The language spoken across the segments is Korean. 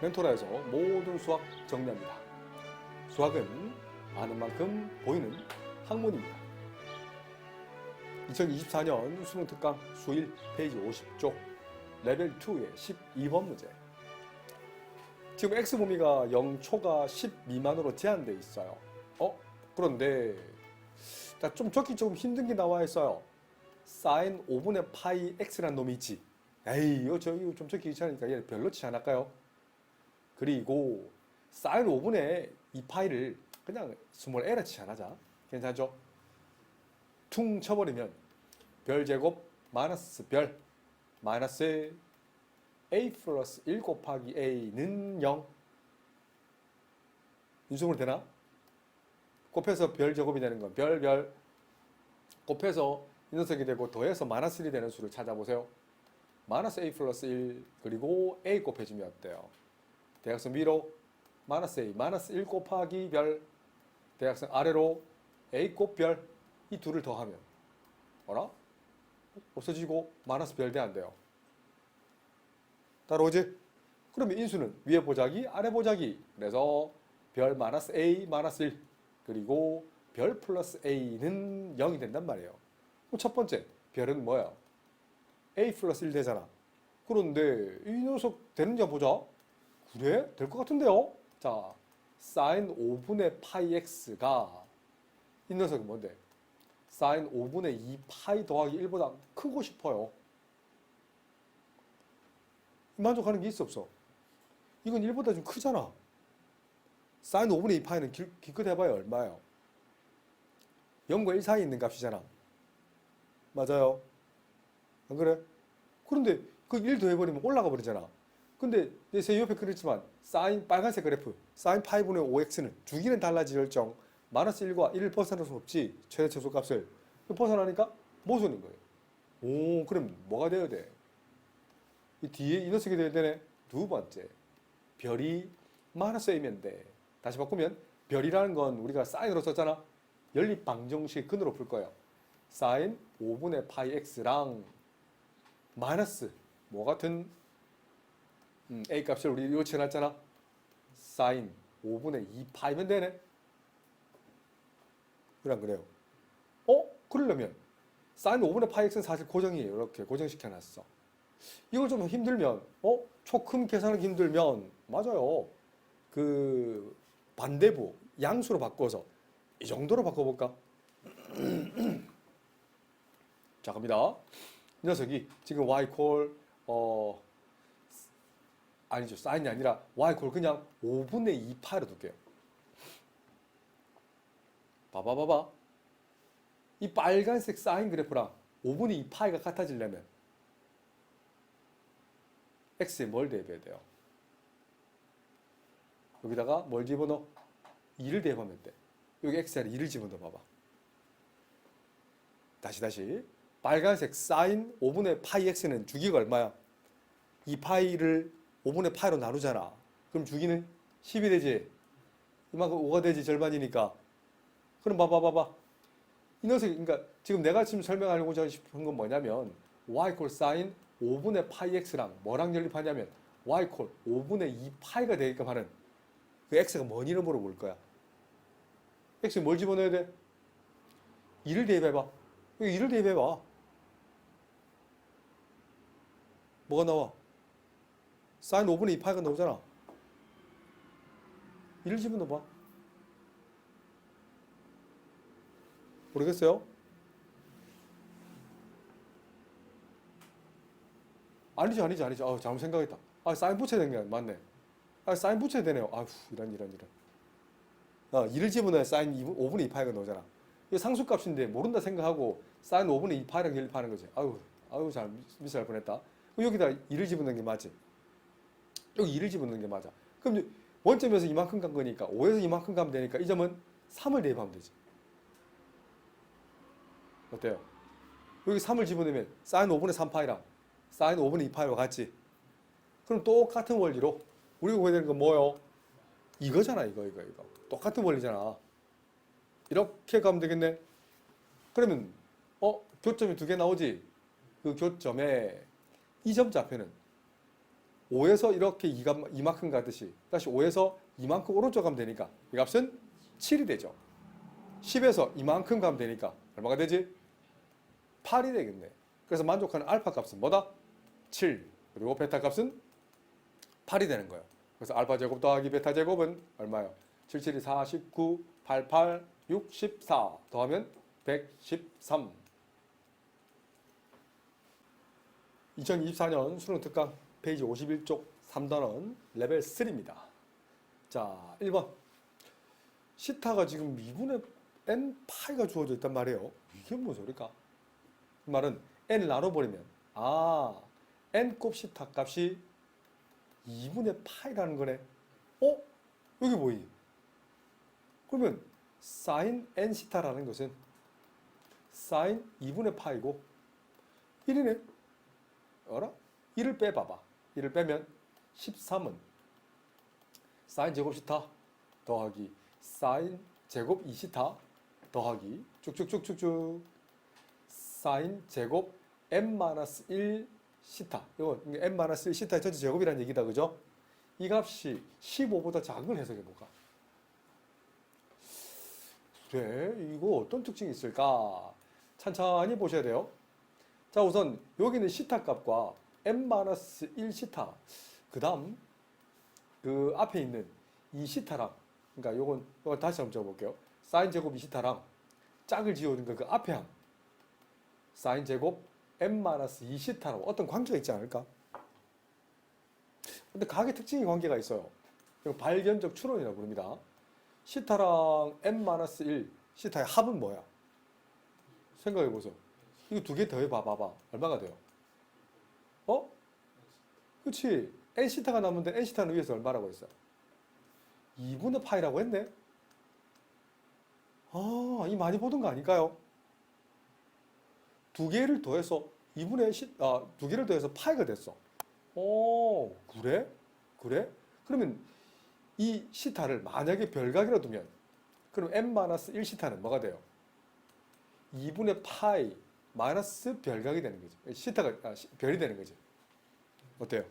멘토라에서 모든 수학 정리합니다. 수학은 아는 만큼 보이는 학문입니다. 2024년 수능 특강 수1 페이지 50쪽 레벨 2의 12번 문제. 지금 x 범위가 0초가 10 미만으로 제한되어 있어요. 그런데 좀 적기 조금 힘든 게 나와 있어요. sin 5분의 파이 x라는 놈이 있지. 에이, 이거 좀 적기 귀찮으니까 얘 별로 치지 않을까요? 그리고 sin 5분의 2파이를 그냥 스몰 에러 치지 않자. 괜찮죠? 퉁 쳐버리면 별 제곱 마이너스 별 마이너스 a 플러스 1 곱하기 a는 0. 인수분해 되나? 곱해서 별 제곱이 되는 건 별 곱해서 이 녀석이 되고 더해서 마이너스 1이 되는 수를 찾아보세요. 마이너스 a 플러스 1 그리고 a 곱해주면 어때요? 대각선 위로 마이너스 a 마이너스 1 곱하기 별 대각선 아래로 a 곱 별 이 둘을 더하면 어라? 없어지고 마이너스 별 돼 안 돼요. 따라오지? 그러면 인수는 위에 보자기 아래 보자기 그래서 별 마이너스 a 마이너스 1 그리고 별 플러스 a는 0이 된단 말이에요. 그럼 첫 번째 별은 뭐야? a 플러스 1 되잖아. 그런데 이 녀석 되는지 한번 보자. 그래? 될 것 같은데요? 자, sin 5분의 파이 x가 이 녀석은 뭔데? sin 5분의 2 파이 더하기 1보다 크고 싶어요. 만족하는 게 있어 없어? 이건 1보다 좀 크잖아. sin 5분의 2 파이는 기껏 해봐야 얼마예요? 0과 1 사이에 있는 값이잖아. 맞아요? 안 그래? 그런데 그 1 더해버리면 올라가 버리잖아. 근데 제 옆에 그랬지만 사인 빨간색 그래프 사인 파이분의 5x는 주기는 달라질정 마이너스 1과 1을 벗어날 수 없지. 최대 최소값을 벗어나니까 모순인 거예요. 오, 그럼 뭐가 되어야 돼? 이 뒤에 이 녀석이 되어야 되네. 두 번째 별이 마이너스 a면 돼. 다시 바꾸면 별이라는 건 우리가 사인으로 썼잖아. 연립 방정식 근으로 풀 거예요. 사인 5분의 파이 x랑 마이너스 뭐 같은 a 값을 우리 요체해놨잖아. 사인 5분의 2 파이면 되네. 그래 안 그래요? 그러려면 사인 5분의 파이 x는 사실 고정이에요. 이렇게 고정시켜놨어. 이걸 좀 힘들면 초큼 계산하기 힘들면 맞아요. 그 반대부 양수로 바꿔서 이 정도로 바꿔볼까? 자, 갑니다. 이 녀석이 지금 y 콜 아니죠. 사인이 아니라 y 콜 그냥 5분의 2 파이로 둘게요. 봐봐. 이 빨간색 사인 그래프랑 5분의 2 파이가 같아지려면 x에 뭘 대입해야 돼요? 여기다가 뭘 집어넣어? 2를 대입하면 돼. 여기 x 아래 2를 집어넣어 봐봐. 다시. 빨간색 사인 5분의 파이 x는 주기가 얼마야? 2 파이를 5분의 파이로 나누잖아. 그럼 주기는 10이 되지. 이만큼 5가 되지. 절반이니까. 그럼 봐봐. 이 녀석이 그러니까 지금 내가 지금 설명하려고 싶은 건 뭐냐면 y 콜 사인 5분의 파이 x랑 뭐랑 연립하냐면 y 콜 5분의 2 파이가 되게끔 하는 그 x가 뭔 이름으로 볼 거야? x에 뭘 집어넣어야 돼? 2를 대입해봐. 여기 2를 대입해봐. 뭐가 나와? 사인 5분의 2 파이가 나오잖아. 1을 집어넣어봐. 모르겠어요? 아니지. 잘못 생각했다. 사인 붙여야 되는 게 맞네. 사인 붙여야 되네요. 이런. 2를 집어넣어야 사인 5분의 2 파이가 나오잖아. 이게 상수값인데 모른다 생각하고 사인 5분의 2 파이랑 연립하는 거지. 잘 미스할 뻔했다. 여기다 2를 집어넣는 게 맞지? 여기 2를 집어넣는 게 맞아. 그럼 원점에서 이만큼 간 거니까 5에서 이만큼 가면 되니까 이 점은 3을 대입하면 되지. 어때요? 여기 3을 집어넣으면 사인 5분의 3파이랑 사인 5분의 2파이와 같지? 그럼 똑같은 원리로 우리가 구해야 되는 건 뭐예요? 이거잖아. 이거. 똑같은 원리잖아. 이렇게 가면 되겠네. 그러면 교점이 두 개 나오지? 그 교점에 이 점 좌표는 5에서 이렇게 이만큼 가듯이 다시 5에서 이만큼 오른쪽 가면 되니까 이 값은 7이 되죠. 10에서 이만큼 가면 되니까 얼마가 되지? 8이 되겠네. 그래서 만족하는 알파 값은 뭐다? 7. 그리고 베타 값은 8이 되는 거예요. 그래서 알파 제곱 더하기 베타 제곱은 얼마예요? 7, 7이 49, 88, 64 더하면 113. 2024년 수능 특강 페이지 51쪽 3단원 레벨 3입니다. 자, 1번. 시타가 지금 2분의 n 파이가 주어져 있단 말이에요. 이게 무슨 소리까? 그 말은 n을 나눠버리면 n곱 시타 값이 2분의 파이라는 거네. 여기 뭐이? 그러면 sin n 시타라는 것은 sin 2분의 파이고 1이네. 알아? 1을 빼봐봐. 1을 빼면 13은 sin 제곱 시타 더하기 sin 제곱 2시타 더하기 쭉쭉쭉쭉쭉 sin 제곱 n-1 시타. 이거 n-1 시타의 전체 제곱이라는 얘기다. 그죠? 이 값이 15보다 작은 걸 해석해 볼까? 그래, 이거 어떤 특징이 있을까? 찬찬히 보셔야 돼요. 자, 우선 여기는 시타 값과 n-1 시타, 그 다음 그 앞에 있는 이 시타랑, 그러니까 요건 다시 한번 적어볼게요. 사인 제곱 2 시타랑 짝을 지어준 그 앞에 한 사인 제곱 n-2 시타라고 어떤 관계가 있지 않을까? 근데 각의 특징이 관계가 있어요. 이거 발견적 추론이라고 부릅니다. 시타랑 n-1 시타의 합은 뭐야? 생각해보세요. 이거 두 개 더해 봐봐. 얼마가 돼요? 그치? n 시타가 남는데 n 시타는 위에서 얼마라고 했어? 2분의 파이라고 했네? 이 많이 보던 거 아닐까요? 두 개를 더해서 두 개를 더해서 파이가 됐어. 그래? 그래? 그러면 이 시타를 만약에 별각이라 두면 그럼 n-1 시타는 뭐가 돼요? 2분의 파이 마이너스 별각이 되는 거지. 시타가 별이 되는 거지. 어때요?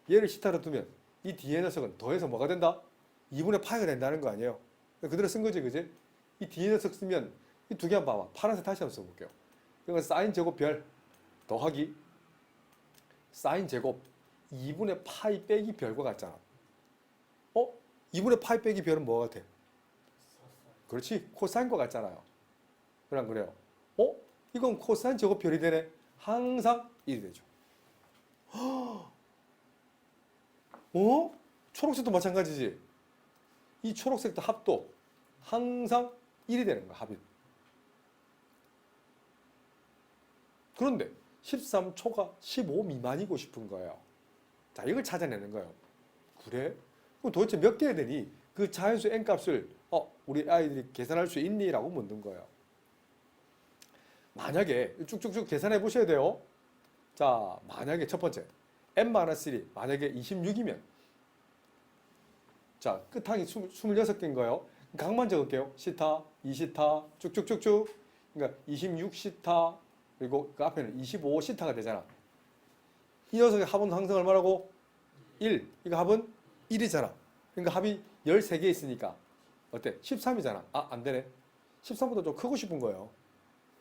얘를 시타로 두면 이 뒤에 녀석은 더해서 뭐가 된다? 2분의 파이가 된다는 거 아니에요? 그대로 쓴 거지, 그지? 이 뒤에 녀석 쓰면 이 두 개 한번 봐봐. 파란색 다시 한번 써볼게요. 이건 사인 제곱 별 더하기 사인 제곱 2분의 파이 빼기 별과 같잖아. 2분의 파이 빼기 별은 뭐가 같아? 그렇지, 코사인과 같잖아요. 그냥 그래요. 이건 코사인 제곱 별이 되네. 항상 1이 되죠. 초록색도 마찬가지지. 이 초록색도 합도 항상 1이 되는 거야, 합이. 그런데 13초가 15 미만이고 싶은 거예요. 자, 이걸 찾아내는 거예요. 그래? 그럼 도대체 몇 개야 되니? 그 자연수 n 값을 우리 아이들이 계산할 수 있니? 라고 묻는 거예요. 만약에 쭉쭉쭉 계산해 보셔야 돼요. 자, 만약에 첫 번째 n-1이 만약에 26이면 자, 끝항이 26개인 거예요. 각만 적을게요. 시타, 2시타, 쭉쭉쭉쭉. 그러니까 26시타, 그리고 그 앞에는 25시타가 되잖아. 이 녀석의 합은 항상 얼마라고? 1. 이거 합은 1이잖아. 그러니까 합이 13개 있으니까 어때? 13이잖아. 안 되네. 13보다 좀 크고 싶은 거예요.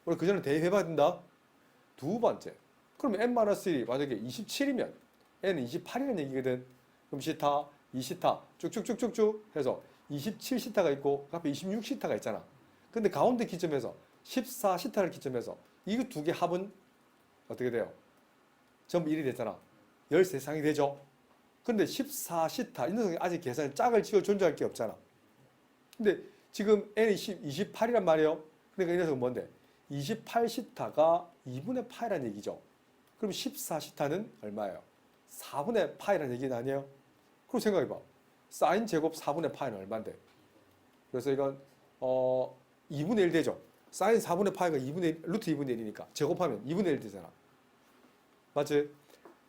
우리 그 전에 대입해봐야 된다. 두 번째. 그럼 n-1이 만약에 27이면 n은 28이라는 얘기거든. 그럼 시타, 2시타 쭉쭉쭉쭉쭉 해서 27시타가 있고 그 앞에 26시타가 있잖아. 근데 가운데 기점에서 14시타를 기점해서 이 두 개 합은 어떻게 돼요? 전부 1이 됐잖아. 13쌍이 되죠. 근데 14시타 이 녀석이 아직 계산에 짝을 지어 존재할 게 없잖아. 근데 지금 n이 28이란 말이에요. 그러니까 이 녀석은 뭔데? 28시타가 2분의 파이란 얘기죠. 그럼 14시타는 얼마예요? 4분의 파이란 얘기는 아니에요? 그럼 생각해봐. 사인 제곱 4분의 파이는 얼마인데? 그래서 이건 2분의 1 되죠. 사인 4분의 파이가 2분의 1, 루트 2분의 1이니까 제곱하면 2분의 1 되잖아. 맞지?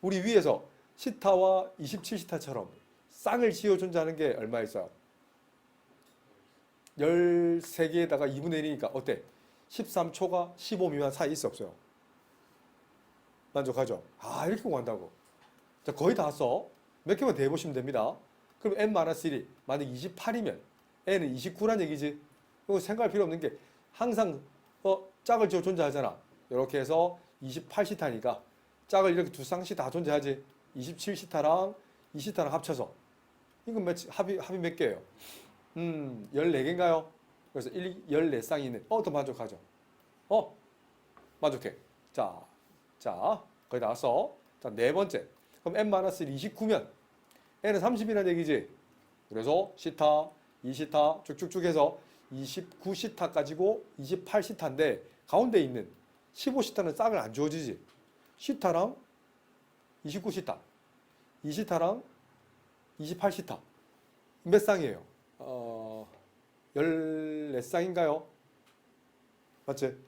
우리 위에서 시타와 27시타처럼 쌍을 지어 존재하는 게 얼마 있어요? 13개에다가 2분의 1이니까 어때? 13초가 15 미만 사이 있어 없어요? 만족하죠? 이렇게 구한다고. 자, 거의 다 써. 몇 개만 더 해보시면 됩니다. 그럼 n-1이 만약 28이면 n은 29란 얘기지. 이거 생각할 필요 없는 게 항상 짝을 지어 존재하잖아. 이렇게 해서 28시타니까 짝을 이렇게 두 쌍씩 다 존재하지. 27시타랑 2시타랑 합쳐서 이건 합이 몇 개예요? 14개인가요? 그래서 14쌍이 있는 더 만족하죠. 만족해. 자 거의 다 왔어. 자, 네 번째. 그럼 n-1 29면 n은 30이라는 얘기지. 그래서 시타, 2시타 쭉쭉쭉 해서 29시타 가지고 28시타인데 가운데 있는 15시타는 짝을 안 주어지지. 시타랑 29시타, 2시타랑 28시타 몇 쌍이에요? 14쌍인가요? 맞지?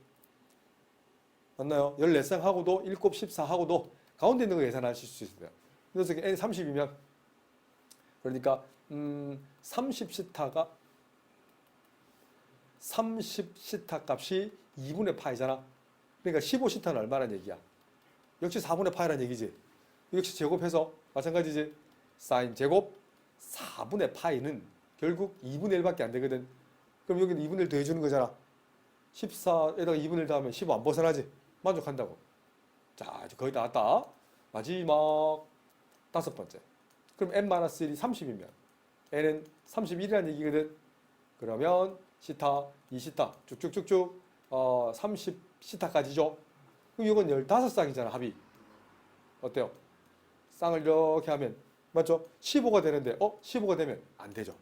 맞나요? 14쌍하고도 7, 14하고도 가운데 있는 거 계산하실 수 있어요. 그래서 n 30이면 그러니까 30시타 값이 2분의 파이잖아. 그러니까 15시타는 얼마란 얘기야? 역시 4분의 파이란 얘기지. 역시 제곱해서 마찬가지지. 사인 제곱 4분의 파이는 결국 2분의 1밖에 안 되거든. 그럼 여기는 2분의 1 더해주는 거잖아. 14에다가 2분의 1 더하면 15 안 벗어나지. 만족한다고. 자, 이제 거의 다 왔다. 마지막 다섯 번째. 그럼 n-1이 30이면 n은 31이라는 얘기거든. 그러면 시타, 2시타 쭉쭉쭉쭉 30시타까지죠. 그럼 이건 15쌍이잖아 합이. 어때요? 쌍을 이렇게 하면 맞죠? 15가 되는데 15가 되면 안 되죠.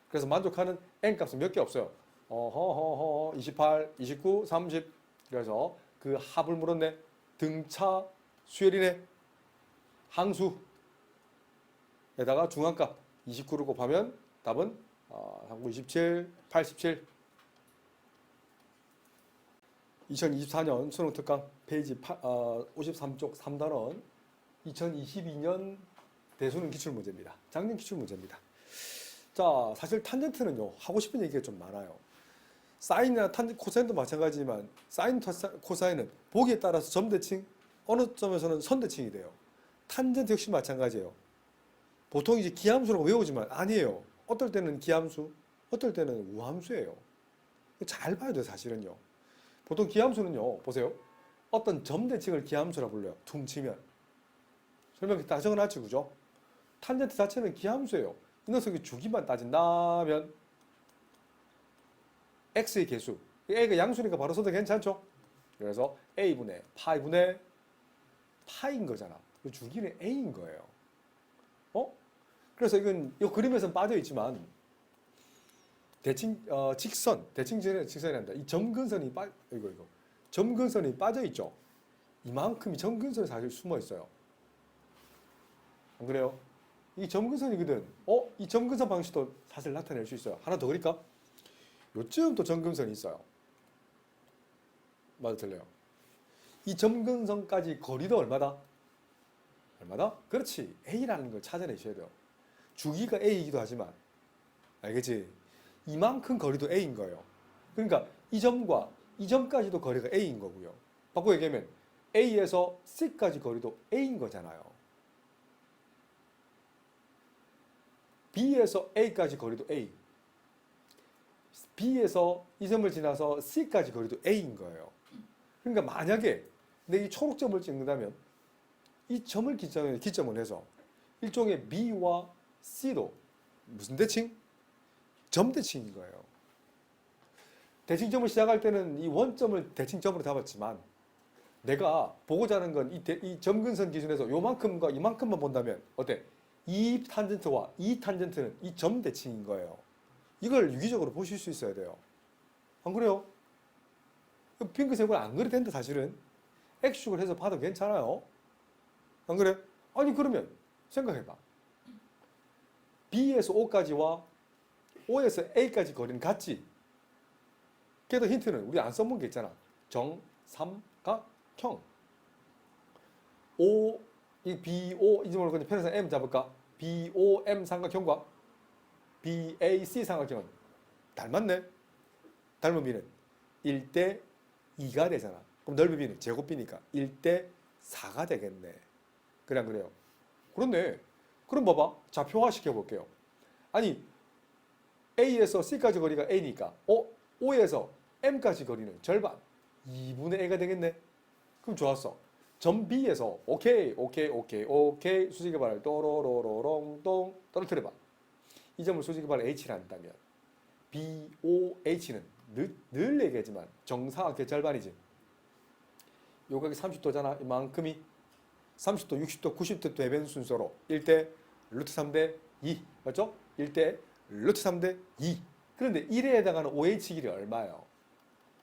그래서 만족하는 n값은 몇 개 없어요. 28, 29, 30. 그래서 그 합을 물었네. 등차 수열이네. 항수에다가 중앙값 29를 곱하면 답은 39, 27, 87. 2024년 수능 특강 페이지 53쪽 3단원 2022년 대수능 기출문제입니다. 작년 기출문제입니다. 자, 사실 탄젠트는요, 하고 싶은 얘기가 좀 많아요. 사인이나 코사인도 마찬가지지만 사인, 코사인은 보기에 따라서 점대칭, 어느 점에서는 선대칭이 돼요. 탄젠트 역시 마찬가지예요. 보통 이제 기함수라고 외우지만 아니에요. 어떨 때는 기함수, 어떨 때는 우함수예요. 잘 봐야 돼요, 사실은요. 보통 기함수는요, 보세요. 어떤 점대칭을 기함수라 불러요. 퉁치면. 설명 다 적어놨지, 그죠? 탄젠트 자체는 기함수예요. 이 녀석이 주기만 따진다면 x의 개수, a가 양수니까 바로 써도 괜찮죠? 그래서 a분의 파이분의 파인 거잖아. 주기는 a인 거예요. 그래서 이건 이 그림에서는 빠져 있지만 직선이 아니라 이 점근선이 이거 점근선이 빠져 있죠. 이만큼이 점근선이 사실 숨어 있어요. 안 그래요? 이 점근선이거든. 이 점근선 방식도 사실 나타낼 수 있어요. 하나 더 그릴까? 요쯤 또 점근선이 있어요. 맞아, 틀려요. 이 점근선까지 거리도 얼마다? 얼마다? 그렇지. A라는 걸 찾아내셔야 돼요. 주기가 A이기도 하지만, 알겠지? 이만큼 거리도 A인 거예요. 그러니까 이 점과 이 점까지도 거리가 A인 거고요. 바꿔 얘기하면 A에서 C까지 거리도 A인 거잖아요. B에서 A까지 거리도 A. B에서 이 점을 지나서 C까지 거리도 A인 거예요. 그러니까 만약에 내 이 초록점을 찍는다면 이 점을 기점을 해서 일종의 B와 C도 무슨 대칭? 점대칭인 거예요. 대칭점을 시작할 때는 이 원점을 대칭점으로 잡았지만 내가 보고자 하는 건 이 점근선 기준에서 요만큼과 이만큼만 본다면 어때? 이 탄젠트와 이 탄젠트는 이 점대칭인 거예요. 이걸 유기적으로 보실 수 있어야 돼요. 안 그래요? 핑크색을 안 그려도 된다 사실은. X축을 해서 봐도 괜찮아요. 안 그래? 아니 그러면 생각해봐. B에서 O까지와 O에서 A까지 거리는 같지? 그래도 힌트는 우리 안 써본 게 있잖아. 정삼각형. 이 BO 이 점으로 그냥 편에서 M 잡을까? BOM 삼각형과 BAC 삼각형은 닮았네. 닮은 B는 1대 2가 되잖아. 그럼 넓은 B는 제곱 B니까 1대 4가 되겠네. 그래 안 그래요? 그렇네. 그럼 봐봐. 좌표화 시켜볼게요. 아니, A에서 C까지 거리가 A니까, O에서 M까지 거리는 절반. 2분의 A가 되겠네. 그럼 좋았어. 점 B에서, 오케이, 수직의 발을 또로로로롱똥 떨어뜨려봐. 이 점을 수직의 발 H라 한다면, BOH는 늘 얘기하지만 정사각의 절반이지. 요각이 30도잖아. 이만큼이 30도, 60도, 90도 되변 순서로 1대 루트 3대 2 맞죠? 1대 루트 3대 2. 그런데 1에 해당하는 OH 길이 얼마예요?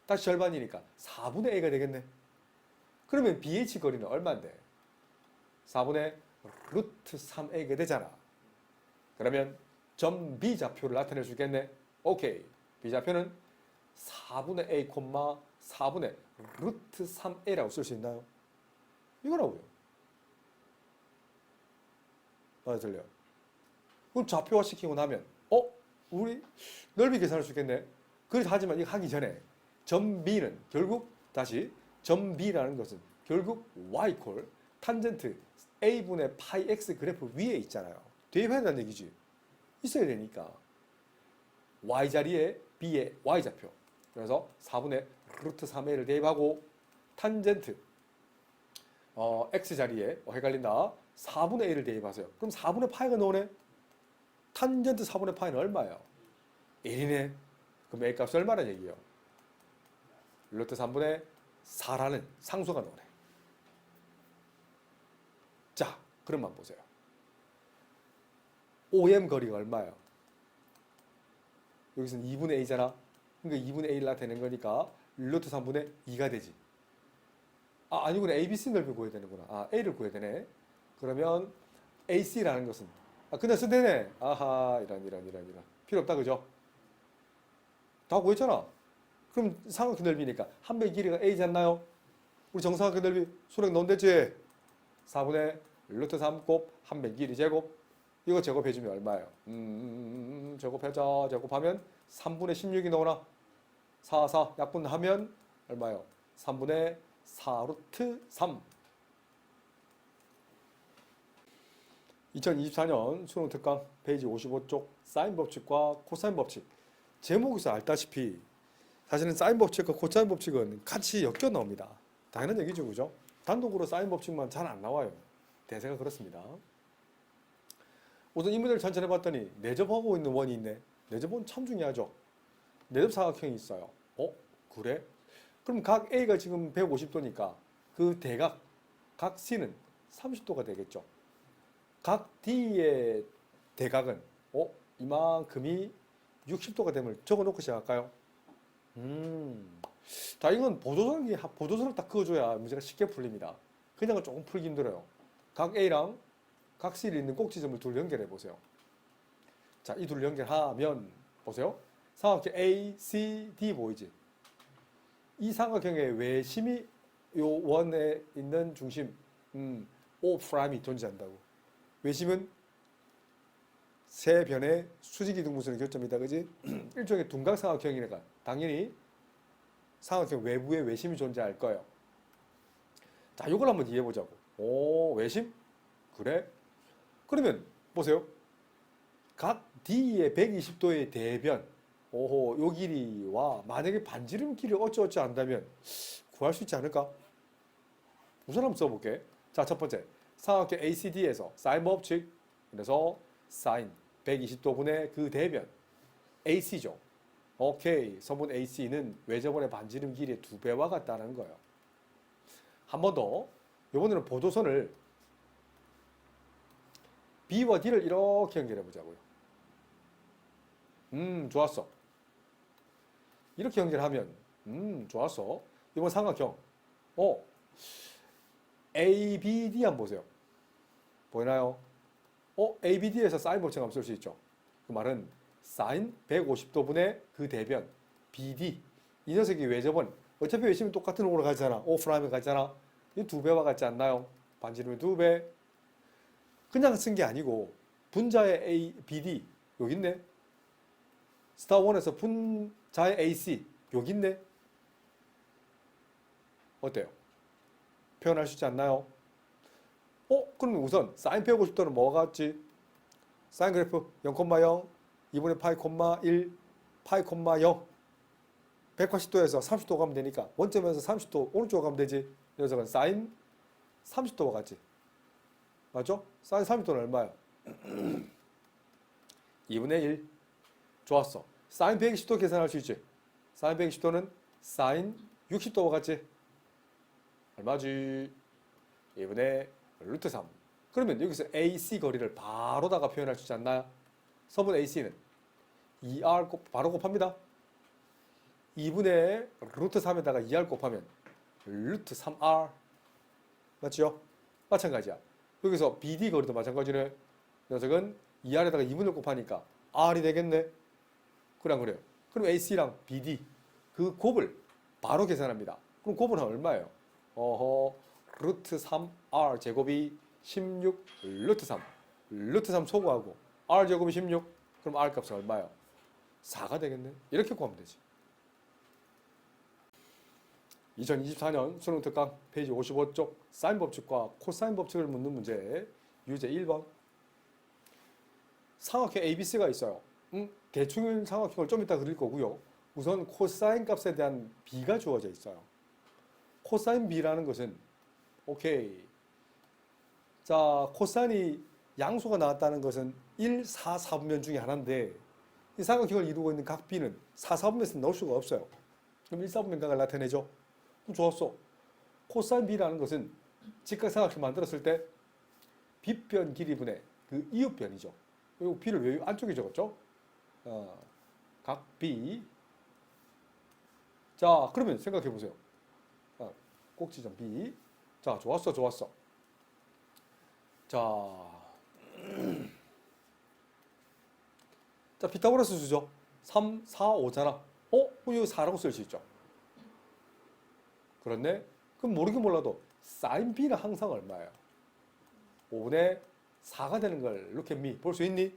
다시 절반이니까 4분의 A가 되겠네. 그러면 BH 거리는 얼마인데? 4분의 루트 3A가 되잖아. 그러면 점 B 좌표를 나타낼 수 있겠네. 오케이. B 좌표는 4분의 A, 4분의 루트 3A라고 쓸 수 있나요? 이거라고요. 맞아, 들려. 그럼 좌표화 시키고 나면, 우리 넓이 계산할 수 있겠네. 그래서 하지만 이거 하기 전에 점 B는 결국 다시 점 B라는 것은 결국 Y콜 탄젠트 A분의 파이 X 그래프 위에 있잖아요. 대입해야 된다는 얘기지. 있어야 되니까. Y 자리에 B의 Y좌표. 그래서 4분의 루트 3A를 대입하고 탄젠트 X 자리에 헷갈린다. 4분의 A를 대입하세요. 그럼 4분의 파이가 나오네. 탄젠트 4분의 파이는 얼마예요? 1이네. 그럼 A 값이 얼마라는 얘기예요? 루트 3분의 4라는 상수가 나오네. 자, 그럼만 보세요. OM 거리가 얼마예요? 여기서는 2분의 A잖아. 그러니까 2분의 A를 나타내는 거니까 루트 3분의 2가 되지. 아니구나. ABC 넓이 구해야 되는구나. A를 구해야 되네. 그러면 AC라는 것은 그냥 쓰면 되네. 아하, 이런. 필요 없다, 그죠? 다 구했잖아. 그럼 삼각형 넓이니까 한 배의 길이가 A지 않나요? 우리 정사각형 넓이 수력 넣으면 되지? 4분의 루트 3 곱 한 배의 길이 제곱. 이거 제곱해주면 얼마예요? 제곱하자. 제곱하면 3분의 16이 나오나? 4 약분하면 얼마예요? 3분의 4 루트 3. 2024년 수능 특강 페이지 55쪽 사인 법칙과 코사인 법칙. 제목에서 알다시피 사실은 사인 법칙과 코사인 법칙은 같이 엮여 나옵니다. 당연한 얘기죠, 그죠? 단독으로 사인 법칙만 잘 안 나와요. 대세가 그렇습니다. 우선 이 문제를 전체 해봤더니 내접하고 있는 원이 있네. 내접은 참 중요하죠. 내접 사각형이 있어요. 그래? 그럼 각 A가 지금 150도니까 그 대각 각 C는 30도가 되겠죠. 각 D의 대각은 이만큼이 60도가 됨을 적어놓고 시작할까요? 자, 이건 보도선을 딱 그어줘야 문제가 쉽게 풀립니다. 그냥은 조금 풀기 힘들어요. 각 A랑 각 C를 있는 꼭지점을 둘 연결해 보세요. 자, 이 둘을 연결하면 보세요. 삼각형 A, C, D 보이지? 이 삼각형의 외심이 요 원에 있는 중심 O'이 존재한다고. 외심은 세 변의 수직이등분선의 교점이다, 그지? 일종의 둔각삼각형이니까 당연히 삼각형 외부에 외심이 존재할 거예요. 자, 이걸 한번 이해해 보자고. 외심? 그래? 그러면 보세요. 각 D의 120도의 대변, 요 길이와 만약에 반지름 길이를 어쩌어쩌 한다면 구할 수 있지 않을까? 우선 한번 써볼게. 자, 첫 번째. 삼각형 ACD에서 사인 법칙. 그래서 사인 120도분의 그 대변 AC죠. 오케이. 서문 AC는 외접원의 반지름 길이의 2배와 같다는 거예요. 한 번 더. 이번에는 보도선을 B와 D를 이렇게 연결해 보자고요. 좋았어. 이렇게 연결하면 좋았어. 이번 삼각형 ABD 한번 보세요. 보이나요? ABD에서 사인 법칙 한번 쓸 수 있죠. 그 말은 사인 150도분의 그 대변 BD. 이 녀석이 외접원. 어차피 외심은 똑같은 쪽으로 가잖아. O'에 가잖아. 이 2배와 같지 않나요? 반지름의 2배. 그냥 쓴 게 아니고 분자의 A, BD 여기 있네. 스타1에서 분자의 AC 여기 있네. 어때요? 표현할 수 있지 않나요? 그러면 우선 사인 배우고 싶다는 뭐가 같지? 사인 그래프 0,0, 2분의 파이, 1, 파이, 0. 180도에서 30도 가면 되니까 원점에서 30도 오른쪽으로 가면 되지. 이 녀석은 사인 30도와 같지. 맞죠? 사인 30도는 얼마야? 2분의 1. 좋았어. 사인 120도 계산할 수 있지. 사인 120도는 사인 60도와 같지. 얼마지? 2분의 루트 3. 그러면 여기서 AC 거리를 바로다가 표현할 수 있지 않나요? 서분 AC는 2R 바로 곱합니다. 2분의 루트 3에다가 2R 곱하면 루트 3R. 맞죠? 마찬가지야. 여기서 BD 거리도 마찬가지네. 녀석은 2R에다가 2분을 곱하니까 R이 되겠네. 그래 안 그래요? 그럼 AC랑 BD 그 곱을 바로 계산합니다. 그럼 곱은 얼마예요? 루트 3R 제곱이 16 루트 3. 루트 3 소구하고 R 제곱이 16. 그럼 R 값은 얼마예요? 4가 되겠네. 이렇게 구하면 되지. 2024년 수능 특강 페이지 55쪽 사인 법칙과 코사인 법칙을 묻는 문제 유제 1번. 삼각형 ABC가 있어요. 대충 삼각형을 좀 이따 그릴 거고요. 우선 코사인 값에 대한 B가 주어져 있어요. 코사인 B라는 것은 오케이. 자, 코사인이 양수가 나왔다는 것은 1, 4, 4분면 중에 하나인데 이 삼각형을 이루고 있는 각 B는 4, 4분면에서 넣을 수가 없어요. 그럼 1, 4분면 각을 나타내죠. 그럼 좋았어. 코사인 B라는 것은 직각삼각형 만들었을 때 빗변 길이분의 그 이웃변이죠. 이 B를 왜 안쪽에 적었죠? 각 B. 자, 그러면 생각해 보세요. 꼭지점 B. 자, 좋았어, 좋았어. 자, 자, 피타고라스 수죠. 3, 4, 5잖아. 이거 4라고 쓸 수 있죠. 그렇네. 그럼 모르긴 몰라도 사인 B는 항상 얼마예요? 5분의 4가 되는 걸 look at me 볼 수 있니?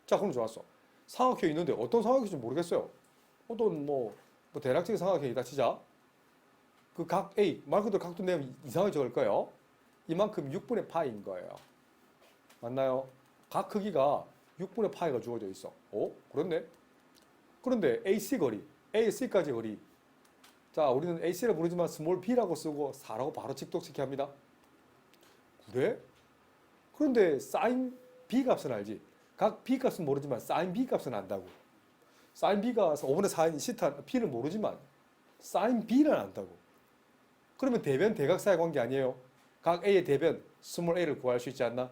자, 그럼 좋았어. 삼각형이 있는데 어떤 삼각형인지 모르겠어요. 어떤 대략적인 삼각형이다 치자. 그 각 A 말 그대로 각도 내면 이상하게 적을 거예요. 이만큼 6분의 파이인 거예요. 맞나요? 각 크기가 6분의 파이가 주어져 있어. 그렇네. 그런데 AC 거리, AC까지 거리. 자, 우리는 AC를 부르지만 스몰 b라고 쓰고 4라고 바로 직독시키 합니다. 그래? 그런데 사인 B 값은 알지? 각 B 값은 모르지만 사인 B 값은 안다고. 사인 B가 5분의 4인 시타 P를 모르지만 사인 B는 안다고. 그러면 대변 대각사의 관계 아니에요? 각 A의 대변 스몰 a를 구할 수 있지 않나?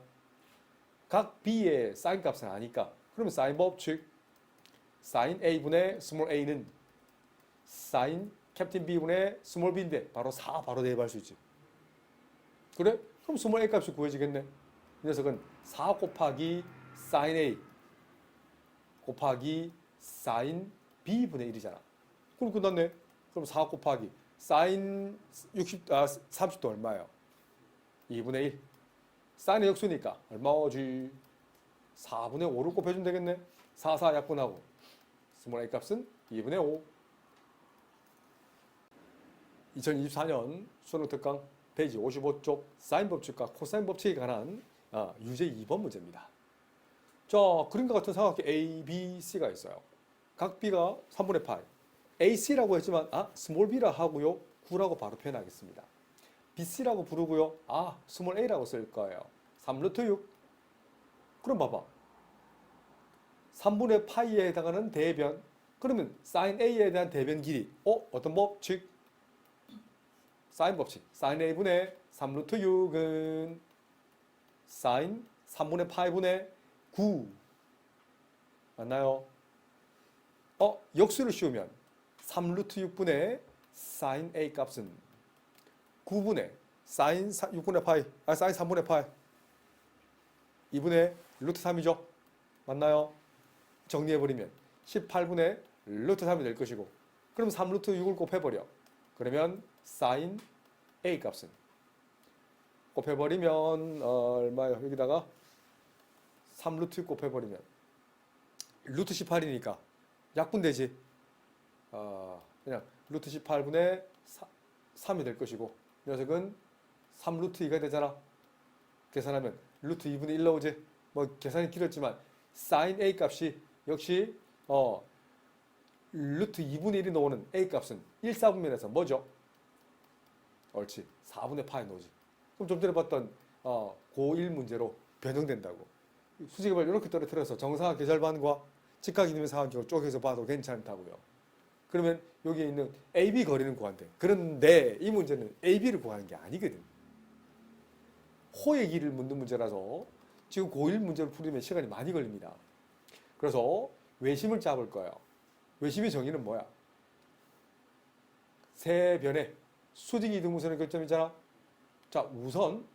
각 B의 사인 값은 아니까. 그러면 사인 법칙 사인 A분의 스몰 a는 사인 캡틴 B분의 스몰 b인데 바로 4 바로 대입할 수 있지. 그래? 그럼 스몰 a 값이 구해지겠네. 이 녀석은 4 곱하기 사인 A 곱하기 사인 B분의 1이잖아. 그럼 끝났네. 그럼 4 곱하기 사인 30도 얼마예요? 2분의 1. 사인의 역수니까 얼마지? 4분의 5를 곱해주면 되겠네. 4, 4 약분하고 스몰 a 값은 2분의 5. 2024년 수능 특강 페이지 55쪽 사인 법칙과 코사인 법칙에 관한 유제 2번 문제입니다. 자, 그림과 같은 삼각형 A, B, C가 있어요. 각 B가 3분의 파이. AC라고 했지만 스몰 b라 하고요. 9라고 바로 표현하겠습니다. BC라고 부르고요. 스몰 a라고 쓸 거예요. 3루트 6. 그럼 봐봐. 3분의 파이에 해당하는 대변. 그러면 사인 A에 대한 대변 길이. 어떤 법칙? 사인 법칙. 사인 A분의 3루트 6은 사인 3분의 파이분의 9. 맞나요? 역수를 씌우면 3루트 6분의 사인 A 값은 9분의 사인 6분의 파이, 사인 3분의 파이 2분의 루트 3이죠. 맞나요? 정리해버리면 18분의 루트 3이 될 것이고, 그럼 3루트 6을 곱해버려. 그러면 사인 A 값은 곱해버리면 얼마요? 여기다가 3루트 6 곱해버리면 루트 18이니까 약분되지. 그냥 루트 18분의 3이 될 것이고, 이 녀석은 3루트 2가 되잖아. 계산하면 루트 2분의 1 나오지. 뭐 계산이 길었지만 sin a 값이 역시 루트 2분의 1이 나오는 a 값은 1, 4분면에서 뭐죠? 옳지. 4분의 파이 나오지. 그럼 좀 전에 봤던 고1 문제로 변형된다고. 수직을 이렇게 떨어뜨려서 정사각 계절반과 직각 이념의 사원적으로 쪼개서 봐도 괜찮다고요. 그러면 여기에 있는 AB 거리는 구한대. 그런데 이 문제는 AB를 구하는 게 아니거든. 호의 길이를 묻는 문제라서 지금 고1 문제를 풀리면 시간이 많이 걸립니다. 그래서 외심을 잡을 거예요. 외심의 정의는 뭐야? 세 변의 수직 이등분선의 교점이잖아. 자, 우선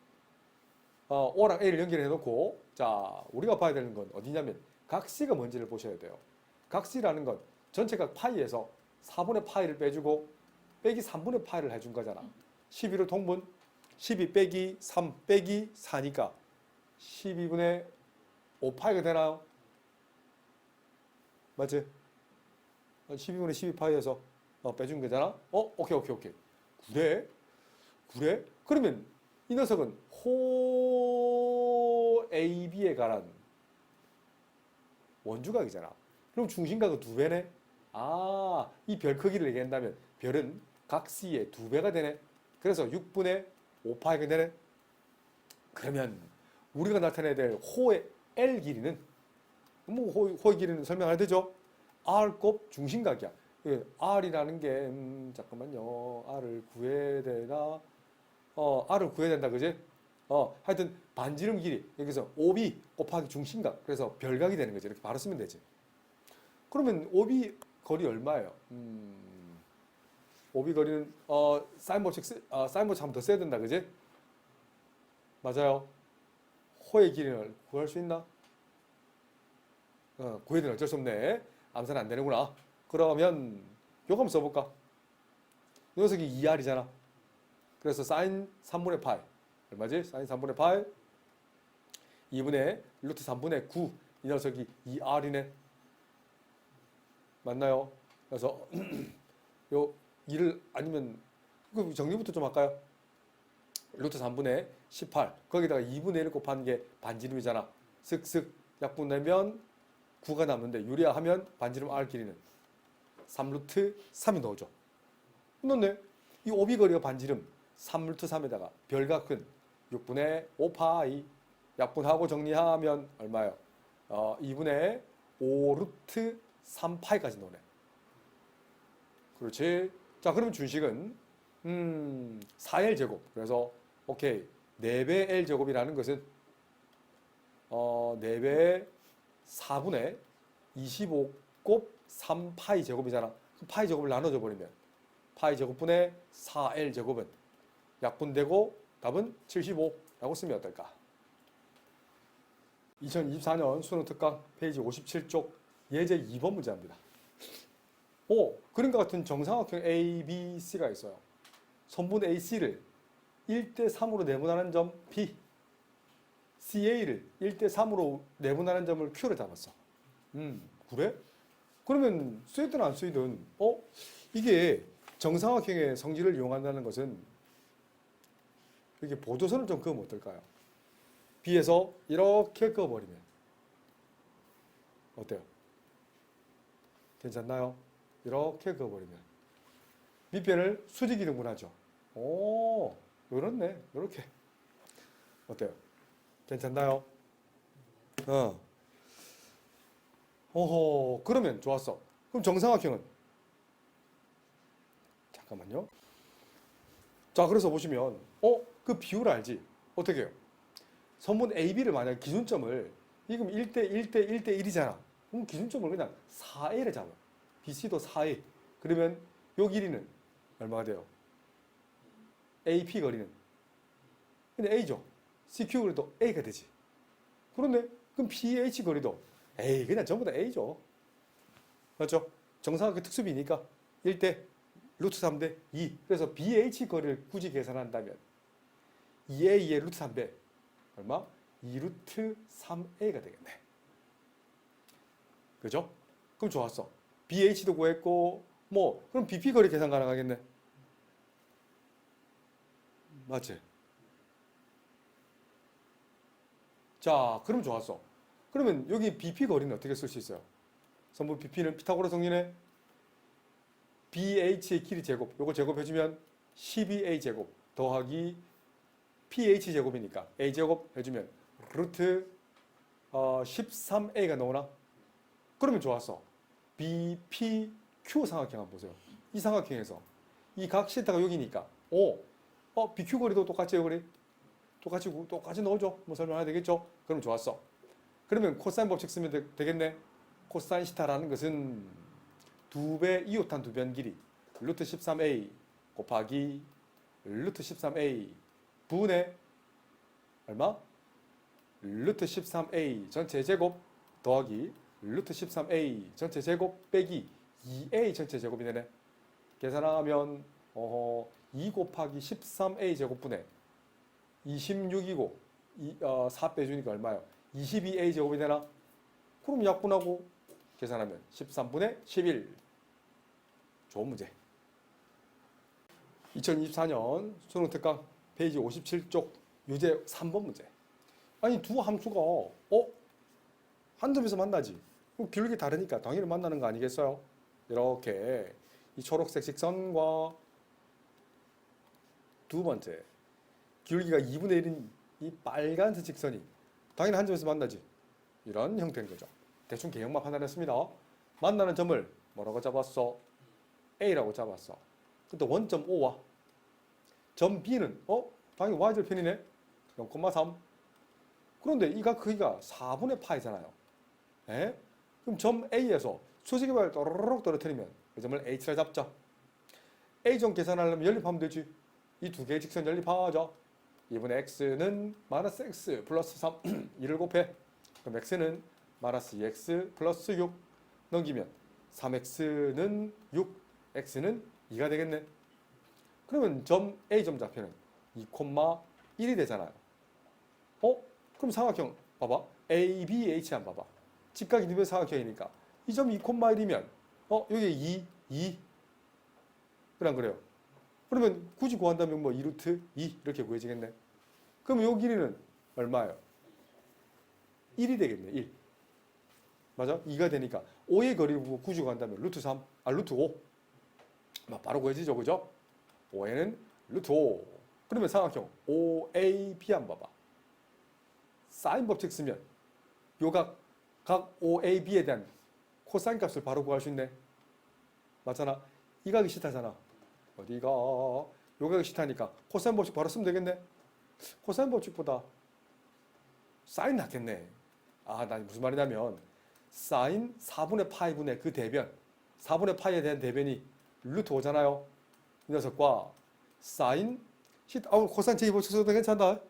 O랑 A를 연결해 놓고 자, 우리가 봐야 되는 건 어디냐면 각 C가 뭔지를 보셔야 돼요. 각 C라는 건 전체각 파이에서 4분의 파이를 빼주고 빼기 3분의 파이를 해준 거잖아. 12로 통분 12 빼기 3 빼기 4니까 12분의 5파이가 되나요? 맞지? 12분의 12파이에서 빼준 거잖아. 오케이. 그래? 그러면 이 녀석은 호 AB에 관한 원주각이잖아. 그럼 중심각은 2배네. 이 별 크기를 얘기한다면 별은 각 C의 2배가 되네. 그래서 6분의 5파이가 되네. 그러면 우리가 나타내야 될 호의 L 길이는 뭐 호의 길이는 설명 안 해도 되죠? R곱 중심각이야. R이라는 게 잠깐만요. R을 구해야 되나? R을 구해야 된다, 그지? 하여튼 반지름 길이 여기서 OB 곱하기 중심각. 그래서 별각이 되는 거지. 이렇게 바로 쓰면 되지. 그러면 OB 거리 얼마예요? OB 거리는 사인모식 한번 더 써야 된다, 그지? 맞아요. 호의 길이를 구할 수 있나? 구해야 되는 어쩔 수 없네. 암산은 안 되는구나. 그러면 요거 한번 써볼까? 이 녀석이 2R이잖아. 그래서 사인 3분의 파이 얼마지? 사인 3분의 파이 2분의 루트 3분의 9. 이 녀석이 2R이네. 맞나요? 그래서 요 2를 아니면 그 정리부터 좀 할까요? 루트 3분의 18 거기다가 2분의 1 곱하는 게 반지름이잖아. 쓱쓱 약분 내면 9가 남는데 유리화하면 반지름 R 길이는 3루트 3이 나오죠. 넣네. 이 오비 거리가 반지름 3루트 3에다가 별각은 6분의 5파이 약분하고 정리하면 얼마예요? 2분의 5루트 3파이까지 나오네. 그렇지. 자, 그럼 준식은 4L 제곱. 그래서 오케이. 4배 L 제곱이라는 것은 4배 4분의 25곱 3파이 제곱이잖아. 파이 제곱을 나눠줘 버리면 파이 제곱분의 4L 제곱은 약분되고 답은 75라고 쓰면 어떨까? 2024년 수능 특강 페이지 57쪽 예제 2번 문제입니다. 그림과 같은 정사각형 A, B, C가 있어요. 선분 AC를 1대3으로 내분하는 점 P, CA를 1대3으로 내분하는 점을 Q를 잡았어. 그래? 그러면 쓰이든 안 쓰이든 이게 정사각형의 성질을 이용한다는 것은 이렇게 보조선을 좀 그으면 어떨까요? B에서 이렇게 그어버리면 어때요? 괜찮나요? 이렇게 그어버리면 밑변을 수직이 등분하죠. 요렇네. 요렇게. 어때요? 괜찮나요? 그러면 좋았어. 그럼 정사각형은? 잠깐만요. 자, 그래서 보시면 그 비율 알지? 어떻게 해요? 선분 AB를 만약 기준점을 지금 1대 1대 1대 1이잖아. 그럼 기준점을 그냥 4A를 잡아. BC도 4A. 그러면 요 길이는 얼마가 돼요? AP 거리는? 근데 A죠. CQ 거리도 A가 되지. 그런데 그럼 PH 거리도 그냥 전부 다 A죠. 맞죠? 정사각형 특수비니까 1대 루트 3대 2. 그래서 BH 거리를 굳이 계산한다면 2A의 루트 3배 얼마? 2루트 3A가 되겠네. 그죠? 그럼 좋았어. BH도 구했고 그럼 BP 거리 계산 가능하겠네. 맞지? 자, 그럼 좋았어. 그러면 여기 BP 거리는 어떻게 쓸 수 있어요? 선분 BP는 피타고라 정리네. BH의 길이 제곱, 요거 제곱해주면 12A 제곱 더하기 PH 제곱이니까 A 제곱 해주면 루트 13A가 나오나? 그러면 좋았어. BPQ 삼각형 한번 보세요. 이 삼각형에서 이 각 시타가 여기니까 BQ 거리도 똑같이 거리 똑같이 넣어줘. 뭐 설명해야 되겠죠? 그럼 좋았어. 그러면 코사인 법칙 쓰면 되겠네. 코사인 시타라는 것은 2배 이오탄 두 변 길이 루트 13A 곱하기 루트 13A 분의 얼마? 루트 13A 전체 제곱 더하기 루트 13A 전체 제곱 빼기 2A 전체 제곱이 되네. 계산하면 2 곱하기 13A 제곱분의 26이고 4 빼주니까 얼마요? 22A 제곱이 되나? 그럼 약분하고 계산하면 13분의 11. 좋은 문제. 2024년 수능 특강 페이지 57쪽 유제 3번 문제. 아니 두 함수가 한 점에서 만나지. 그럼 기울기 다르니까 당연히 만나는 거 아니겠어요? 이렇게 이 초록색 직선과 두 번째 기울기가 2분의 1인 이 빨간색 직선이 당연히 한 점에서 만나지. 이런 형태인 거죠. 대충 개형만 판단했습니다. 만나는 점을 뭐라고 잡았어? A라고 잡았어. 근데 원점 O와 점 B는 당연히 y절편이네. 0,3. 그런데 이 각 크기가 4분의 파이잖아요. 에? 그럼 점 A에서 수직의 또르륵 떨어뜨리면 그 점을 H를 잡자. A점 계산하려면 연립하면 되지. 이 두 개의 직선 연립하자. 2분의 X는 마이너스 X 플러스 3 2를 곱해. 그럼 X는 마이너스 2X 플러스 6 넘기면 3X는 6 X는 2가 되겠네. 그러면 점 A점 좌표는 2,1이 되잖아요. 그럼 삼각형 봐봐. ABH 한 봐봐. 직각 인두변 삼각형이니까 이 점 2,1이면 여기 2 그래 안 그래요? 그러면 굳이 구한다면 뭐 2루트 2 이렇게 구해지겠네. 그럼 요 길이는 얼마예요? 1이 되겠네. 1. 맞아? 2가 되니까 5의 거리를 굳이 구한다면 루트 3, 루트 5. 바로 구해지죠. 그죠? 5에는 루트 5. 그러면 삼각형 OAB 한 봐봐. 사인 법칙 쓰면 각 OAB에 대한 코사인 값을 바로 구할 수 있네. 맞잖아. 이 각이 시타잖아. 어디가 요 각이 시타니까 코사인 법칙 바로 쓰면 되겠네. 코사인 법칙보다 사인 낫겠네. 나 무슨 말이냐면 사인 4분의 파이분의 그 대변 4분의 파이에 대한 대변이 루트 5잖아요. 이 녀석과 사인 시타 코사인 제2법칙 써도 괜찮다.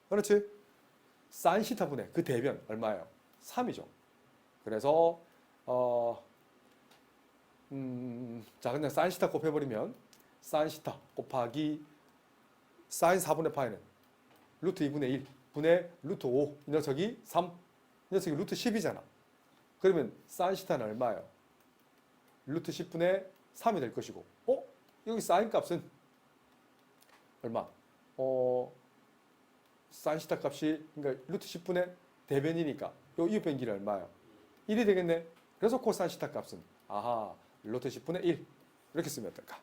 그렇지? 사인 시타분의 그 대변 얼마예요? 3이죠. 그래서 자 그냥 사인 시타 곱해버리면 사인 시타 곱하기 사인 4분의 파이는 루트 2분의 1 분의 루트 5 이 녀석이 3 이 녀석이 루트 10이잖아. 그러면 사인 시타는 얼마예요? 루트 10분의 3이 될 것이고 여기 사인 값은 얼마? 사인 시타 값이 그러니까 루트 10분의 대변이니까 요 이웃변 길이 얼마예요? 1이 되겠네. 그래서 코사인 시타 값은 루트 10분의 1 이렇게 쓰면 어떨까?